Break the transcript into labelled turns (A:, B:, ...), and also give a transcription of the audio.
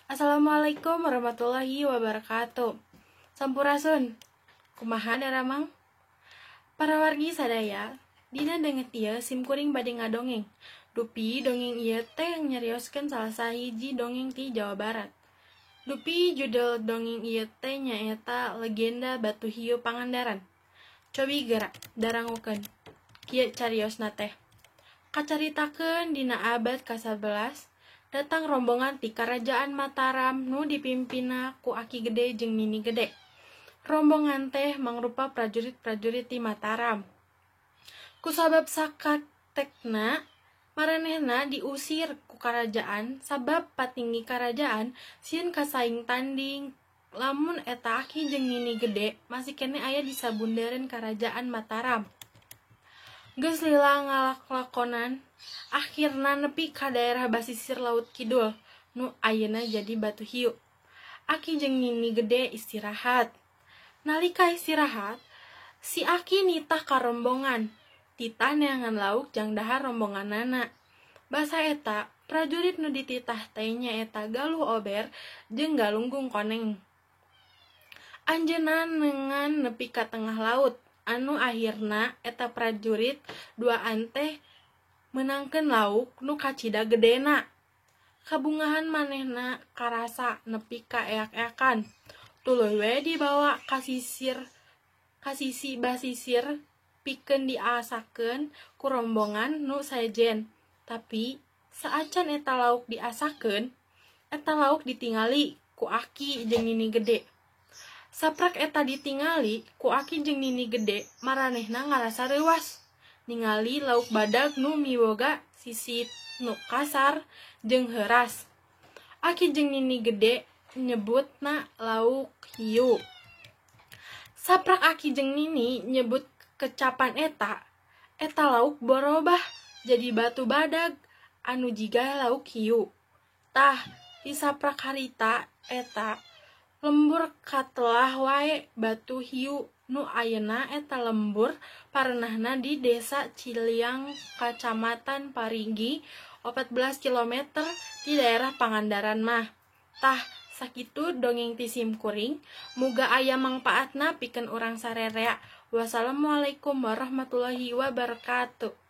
A: Assalamualaikum warahmatullahi wabarakatuh. Sampurasun. Kumaha daramang? Para wargi sadaya, dina denget ieu sim kuring bade ngadongeng. Dupi dongeng ieu teh nyarioskeun salah sahiji dongeng ti Jawa Barat. Dupi judul dongeng ieu teh nyaeta Legenda Batu Hiu Pangandaran. Cobi gerak darangukeun. Kieu cariosna teh. Kacaritakeun dina abad ka-11, datang rombongan ti Karajaan Mataram nu dipimpinna ku Aki Gede jeung Nini Gede. Rombongan teh mangrupa prajurit-prajurit ti Mataram. Kusabab sakatekna, maranehna diusir ku karajaan sabab patinggi karajaan sieun kasaing tanding lamun eta Aki jeung Nini Gede masih kene aya di sabundeureun Karajaan Mataram. Geus lila ngalak-lakonan, akhirna nepi ka daerah basisir Laut Kidul, nu ayeuna jadi Batu Hiu. Aki jeung Nini Gede istirahat. Nalika istirahat, si Aki nitah ka rombongan, titah neangan lauk jang dahar rombonganana. Basa eta, prajurit nu dititah teh nyaeta Galuh Ober jeung Galunggung Koneng. Anjeunna neungan nepi ka tengah laut. Anu akhirna eta prajurit duaan teh menangkeun lauk nu kacida gedena. Kabungahan manehna karasa nepi ka eak-eakan. Tuluy we dibawa ka sisi basisir pikeun diasakeun ku rombongan nu sajen. Tapi saacan eta lauk diasakeun, eta lauk ditingali ku Aki jeung Nini Gede. Saprak eta ditingali ku Aki jeung Nini Gede, maranehna ngarasa reuas ningali lauk badag nu miboga sisi nu kasar jeung heuras. Aki jeung Nini Gede nyebutna lauk hiu. Saprak Aki jeung Nini nyebut kecapan eta lauk borobah jadi batu badag anu jiga lauk hiu. Tah, di saprak harita eta lembur katelah wae Batu Hiu nu ayeuna eta lembur parenahna di Desa Ciliang, Kacamatan Parigi, 14 km di daerah Pangandaran mah. Tah, sakitu dongeng ti sim kuring, muga aya mangpaatna pikeun urang sarerea. Wassalamualaikum warahmatullahi wabarakatuh.